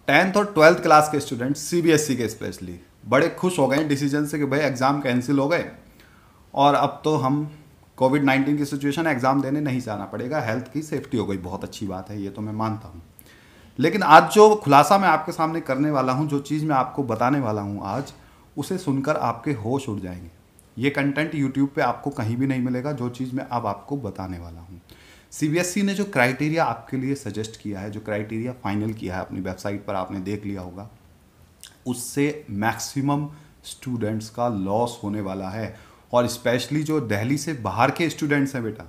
10th और 12th class के student CBSE के स्पेशली बड़े खुश हो गए डिसीजन से कि भाई एग्ज़ाम कैंसिल हो गए और अब तो हम कोविड-19 की सिचुएशन एग्ज़ाम देने नहीं जाना पड़ेगा, हेल्थ की सेफ्टी हो गई। बहुत अच्छी बात है, ये तो मैं मानता हूँ। लेकिन आज जो खुलासा मैं आपके सामने करने वाला हूँ, जो चीज़ मैं आपको बताने वाला हूँ आज, उसे सुनकर आपके होश उड़ जाएंगे। ये कंटेंट यूट्यूब पे आपको कहीं भी नहीं मिलेगा, जो चीज़ मैं अब आपको बताने वाला हूँ। सीबीएसई ने जो क्राइटेरिया आपके लिए सजेस्ट किया है, जो क्राइटेरिया फाइनल किया है अपनी वेबसाइट पर, आपने देख लिया होगा, उससे मैक्सिमम स्टूडेंट्स का लॉस होने वाला है। और स्पेशली जो दिल्ली से बाहर के स्टूडेंट्स हैं, बेटा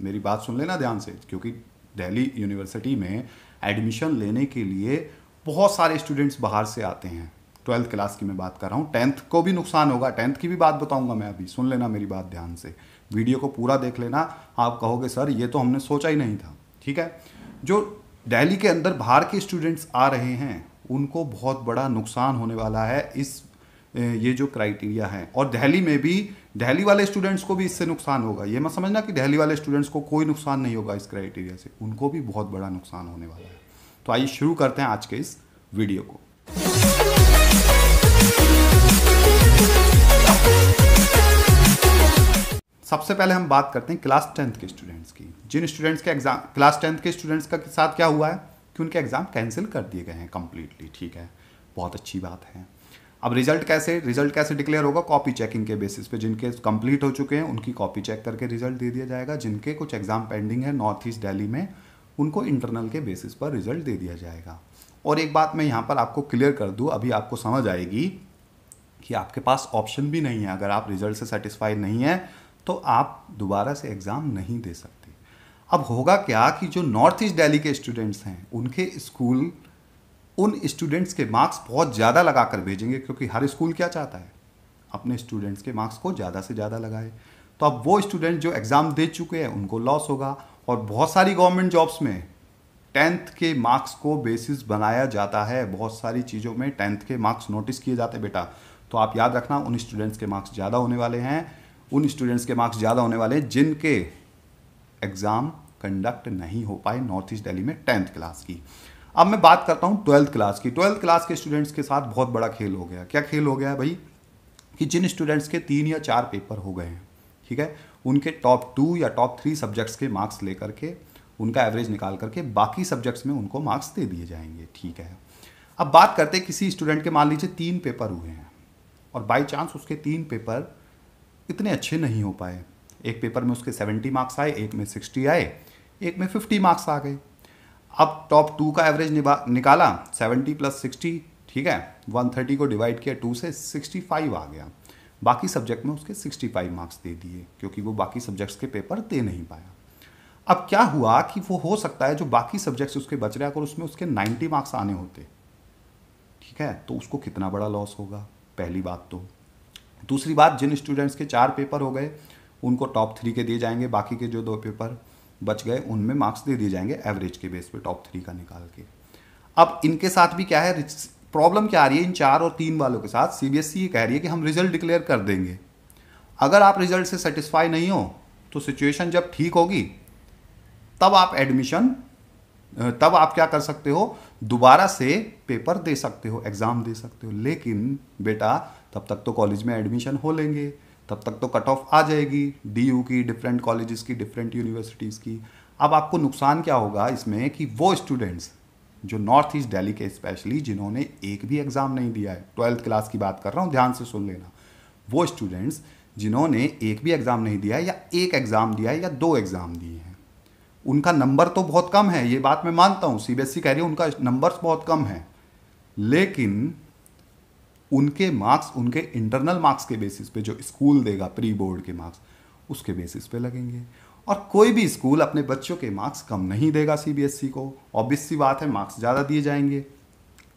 मेरी बात सुन लेना ध्यान से, क्योंकि दिल्ली यूनिवर्सिटी में एडमिशन लेने के लिए बहुत सारे स्टूडेंट्स बाहर से आते हैं। 12th क्लास की मैं बात कर रहा हूँ, 10th को भी नुकसान होगा, 10th की भी बात बताऊंगा मैं अभी, सुन लेना मेरी बात ध्यान से, वीडियो को पूरा देख लेना। आप कहोगे सर ये तो हमने सोचा ही नहीं था। ठीक है, जो दिल्ली के अंदर बाहर के स्टूडेंट्स आ रहे हैं उनको बहुत बड़ा नुकसान होने वाला है इस ये जो क्राइटेरिया है। और दिल्ली में भी दिल्ली वाले स्टूडेंट्स को भी इससे नुकसान होगा। ये मत समझना कि दिल्ली वाले स्टूडेंट्स को कोई नुकसान नहीं होगा इस क्राइटेरिया से, उनको भी बहुत बड़ा नुकसान होने वाला है। तो आइए शुरू करते हैं आज के इस वीडियो को। सबसे पहले हम बात करते हैं क्लास 10th के स्टूडेंट्स की। जिन स्टूडेंट्स के एग्जाम क्लास 10th के स्टूडेंट्स का साथ क्या हुआ है कि उनके एग्जाम कैंसिल कर दिए गए हैं कंप्लीटली। ठीक है, बहुत अच्छी बात है। अब रिजल्ट कैसे डिक्लेयर होगा? कॉपी चेकिंग के बेसिस पे। जिनके कंप्लीट हो चुके हैं उनकी कॉपी चेक करके रिजल्ट दे दिया जाएगा। जिनके कुछ एग्जाम पेंडिंग है नॉर्थ ईस्ट दिल्ली में, उनको इंटरनल के बेसिस पर रिजल्ट दे दिया जाएगा। और एक बात मैं यहाँ पर आपको क्लियर कर दूँ, अभी आपको समझ आएगी कि आपके पास ऑप्शन भी नहीं है। अगर आप रिजल्ट से सेटिस्फाइड नहीं है तो आप दोबारा से एग्ज़ाम नहीं दे सकते। अब होगा क्या कि जो नॉर्थ ईस्ट दिल्ली के स्टूडेंट्स हैं उनके स्कूल उन स्टूडेंट्स के मार्क्स बहुत ज़्यादा लगा कर भेजेंगे, क्योंकि हर स्कूल क्या चाहता है, अपने स्टूडेंट्स के मार्क्स को ज़्यादा से ज़्यादा लगाए। तो अब वो स्टूडेंट जो एग्ज़ाम दे चुके हैं उनको लॉस होगा। और बहुत सारी गवर्नमेंट जॉब्स में 10th के मार्क्स को बेसिस बनाया जाता है। बहुत सारी चीज़ों में 10th के मार्क्स नोटिस किए जाते हैं बेटा। तो आप याद रखना, उन स्टूडेंट्स के मार्क्स ज़्यादा होने वाले हैं, उन स्टूडेंट्स के मार्क्स ज़्यादा होने वाले हैं जिनके एग्ज़ाम कंडक्ट नहीं हो पाए नॉर्थ ईस्ट दिल्ली में 10th क्लास की। अब मैं बात करता हूँ 12th क्लास की। 12th क्लास के स्टूडेंट्स के साथ बहुत बड़ा खेल हो गया। क्या खेल हो गया है भाई? कि जिन स्टूडेंट्स के 3 या 4 पेपर हो गए हैं, ठीक है, उनके टॉप 2 या टॉप 3 सब्जेक्ट्स के मार्क्स लेकर के, उनका एवरेज निकाल करके बाकी सब्जेक्ट्स में उनको मार्क्स दे दिए जाएंगे। ठीक है, अब बात करते हैं किसी स्टूडेंट के मान लीजिए 3 पेपर हुए हैं और बाई चांस उसके 3 पेपर इतने अच्छे नहीं हो पाए। एक पेपर में उसके 70 मार्क्स आए, एक में 60 आए, एक में 50 मार्क्स आ गए। अब टॉप 2 का एवरेज निकाला 70 + 60, ठीक है, 130 को डिवाइड किया 2 से 65 आ गया। बाकी सब्जेक्ट में उसके 65 मार्क्स दे दिए, क्योंकि वो बाकी सब्जेक्ट्स के पेपर दे नहीं पाया। अब क्या हुआ कि वो हो सकता है जो बाकी सब्जेक्ट्स उसके बच रहे, अगर उसमें उसके 90 मार्क्स आने होते, ठीक है, तो उसको कितना बड़ा लॉस होगा, पहली बात तो। दूसरी बात, जिन स्टूडेंट्स के 4 पेपर हो गए उनको टॉप 3 के दिए जाएंगे, बाकी के जो 2 पेपर बच गए उनमें मार्क्स दे दिए जाएंगे एवरेज के बेस पे टॉप 3 का निकाल के। अब इनके साथ भी क्या है, प्रॉब्लम क्या आ रही है इन 4 और 3 वालों के साथ? सीबीएसई ये कह रही है कि हम रिजल्ट डिक्लेयर कर देंगे। अगर आप रिजल्ट से सेटिस्फाई नहीं हो तो सिचुएशन जब ठीक होगी तब आप क्या कर सकते हो, दोबारा से पेपर दे सकते हो, एग्ज़ाम दे सकते हो। लेकिन बेटा तब तक तो कॉलेज में एडमिशन हो लेंगे, तब तक तो कट ऑफ आ जाएगी डीयू की, डिफरेंट कॉलेजेस की, डिफरेंट यूनिवर्सिटीज़ की। अब आपको नुकसान क्या होगा इसमें कि वो स्टूडेंट्स जो नॉर्थ ईस्ट दिल्ली के स्पेशली जिन्होंने एक भी एग्ज़ाम नहीं दिया है, 12th क्लास की बात कर रहा हूँ, ध्यान से सुन लेना, वो स्टूडेंट्स जिन्होंने एक भी एग्ज़ाम नहीं दिया है या एक एग्ज़ाम दिया है या 2 एग्ज़ाम दिए हैं, उनका नंबर तो बहुत कम है, ये बात मैं मानता हूँ, सीबीएसई कह रही है उनका नंबर्स बहुत कम है, लेकिन उनके मार्क्स उनके इंटरनल मार्क्स के बेसिस पे जो स्कूल देगा, प्री बोर्ड के मार्क्स, उसके बेसिस पे लगेंगे। और कोई भी स्कूल अपने बच्चों के मार्क्स कम नहीं देगा सीबीएसई को, ऑब्वियस सी बात है, मार्क्स ज़्यादा दिए जाएंगे।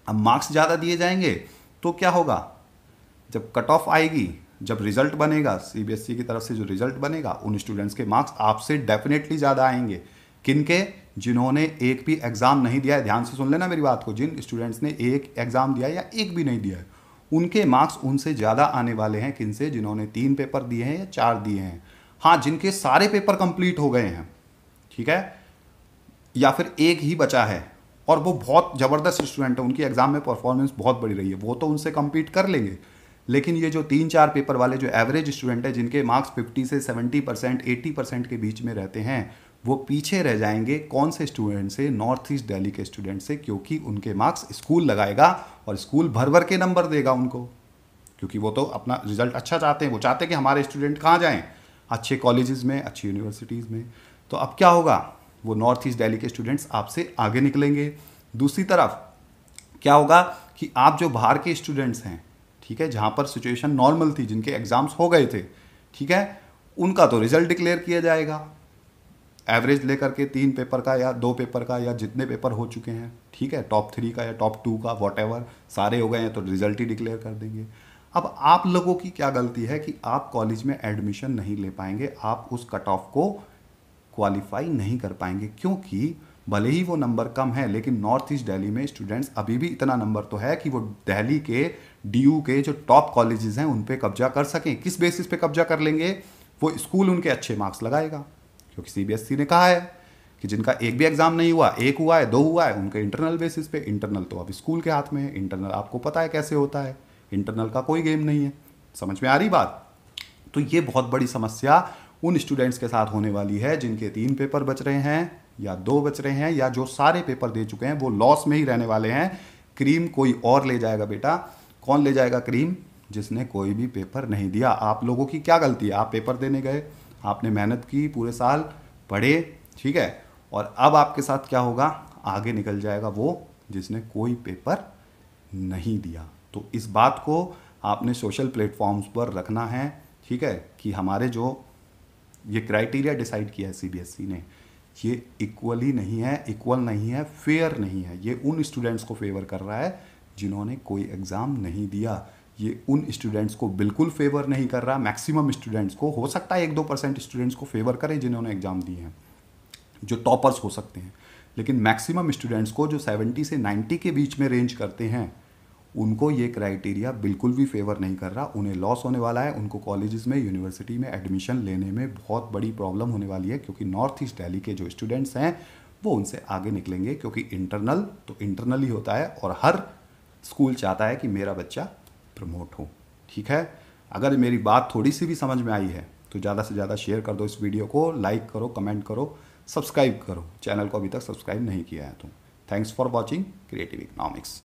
अब मार्क्स ज़्यादा दिए जाएंगे तो क्या होगा, जब कट ऑफ आएगी, जब रिजल्ट बनेगा, सीबीएसई की तरफ से जो रिजल्ट बनेगा, उन स्टूडेंट्स के मार्क्स आपसे डेफिनेटली ज़्यादा आएंगे। किनके? जिन्होंने एक भी एग्ज़ाम नहीं दिया है। ध्यान से सुन लेना मेरी बात को, जिन स्टूडेंट्स ने एक एग्ज़ाम दिया है या एक भी नहीं दिया है, उनके मार्क्स उनसे ज़्यादा आने वाले हैं। किनसे? जिन्होंने 3 पेपर दिए हैं या 4 दिए हैं। हाँ, जिनके सारे पेपर कंप्लीट हो गए हैं, ठीक है, या फिर एक ही बचा है, और वो बहुत ज़बरदस्त स्टूडेंट है, उनकी एग्ज़ाम में परफॉर्मेंस बहुत बड़ी रही है, वो तो उनसे कम्पीट कर लेंगे। लेकिन ये जो 3-4 पेपर वाले जो एवरेज स्टूडेंट है, जिनके मार्क्स 50 से 70%, 80% के बीच में रहते हैं, वो पीछे रह जाएंगे। कौन से स्टूडेंट से? नॉर्थ ईस्ट दिल्ली के स्टूडेंट से, क्योंकि उनके मार्क्स स्कूल लगाएगा और स्कूल भर भर के नंबर देगा उनको, क्योंकि वो तो अपना रिजल्ट अच्छा चाहते हैं। वो चाहते हैं कि हमारे स्टूडेंट कहाँ जाएं? अच्छे कॉलेजेस में, अच्छी यूनिवर्सिटीज़ में। तो अब क्या होगा? वो नॉर्थ ईस्ट दिल्ली के स्टूडेंट्स आपसे आगे निकलेंगे। दूसरी तरफ क्या होगा कि आप जो बाहर के स्टूडेंट्स हैं, ठीक है, जहाँ पर सिचुएशन नॉर्मल थी, जिनके एग्ज़ाम्स हो गए थे, ठीक है, उनका तो रिजल्ट डिक्लेयर किया जाएगा एवरेज लेकर के 3 पेपर का या 2 पेपर का या जितने पेपर हो चुके हैं, ठीक है, टॉप 3 का या टॉप 2 का, वॉट सारे हो गए हैं तो रिजल्ट ही डिक्लेयर कर देंगे। अब आप लोगों की क्या गलती है कि आप कॉलेज में एडमिशन नहीं ले पाएंगे, आप उस कट ऑफ को क्वालिफाई नहीं कर पाएंगे, क्योंकि भले ही वो नंबर कम है, लेकिन नॉर्थ ईस्ट दिल्ली में स्टूडेंट्स अभी भी इतना नंबर तो है कि वो दिल्ली के डीयू के जो टॉप कॉलेजेस हैं उन पे कब्जा कर सकें। किस बेसिस पे कब्जा कर लेंगे? वो स्कूल उनके अच्छे मार्क्स लगाएगा, क्योंकि सीबीएसई ने कहा है कि जिनका एक भी एग्जाम नहीं हुआ, 1 हुआ है, 2 हुआ है, उनके इंटरनल बेसिस पे। इंटरनल तो अब स्कूल के हाथ में है, इंटरनल आपको पता है कैसे होता है, इंटरनल का कोई गेम नहीं है। समझ में आ रही बात? तो ये बहुत बड़ी समस्या उन स्टूडेंट्स के साथ होने वाली है जिनके 3 पेपर बच रहे हैं या 2 बच रहे हैं, या जो सारे पेपर दे चुके हैं वो लॉस में ही रहने वाले हैं। क्रीम कोई और ले जाएगा बेटा। कौन ले जाएगा क्रीम? जिसने कोई भी पेपर नहीं दिया। आप लोगों की क्या गलती है? आप पेपर देने गए, आपने मेहनत की, पूरे साल पढ़े, ठीक है, और अब आपके साथ क्या होगा? आगे निकल जाएगा वो जिसने कोई पेपर नहीं दिया। तो इस बात को आपने सोशल प्लेटफॉर्म्स पर रखना है, ठीक है, कि हमारे जो ये क्राइटेरिया डिसाइड किया है सीबीएसई ने, ये इक्वली नहीं है, इक्वल नहीं है, फेयर नहीं है। ये उन स्टूडेंट्स को फेवर कर रहा है जिन्होंने कोई एग्ज़ाम नहीं दिया। ये उन स्टूडेंट्स को बिल्कुल फेवर नहीं कर रहा। मैक्सिमम स्टूडेंट्स को, हो सकता है 1-2% स्टूडेंट्स को फेवर करें जिन्होंने एग्ज़ाम दिए हैं, जो टॉपर्स हो सकते हैं, लेकिन मैक्सिमम स्टूडेंट्स को जो 70 से 90 के बीच में रेंज करते हैं, उनको ये क्राइटेरिया बिल्कुल भी फेवर नहीं कर रहा। उन्हें लॉस होने वाला है, उनको कॉलेजेस में, यूनिवर्सिटी में एडमिशन लेने में बहुत बड़ी प्रॉब्लम होने वाली है, क्योंकि नॉर्थ ईस्ट दिल्ली के जो स्टूडेंट्स हैं वो उनसे आगे निकलेंगे, क्योंकि इंटरनल तो इंटरनल ही होता है और हर स्कूल चाहता है कि मेरा बच्चा प्रमोट हो। ठीक है, अगर मेरी बात थोड़ी सी भी समझ में आई है तो ज़्यादा से ज़्यादा शेयर कर दो इस वीडियो को, लाइक करो, कमेंट करो, सब्सक्राइब करो। चैनल को अभी तक सब्सक्राइब नहीं किया है तो thanks for watching creative economics.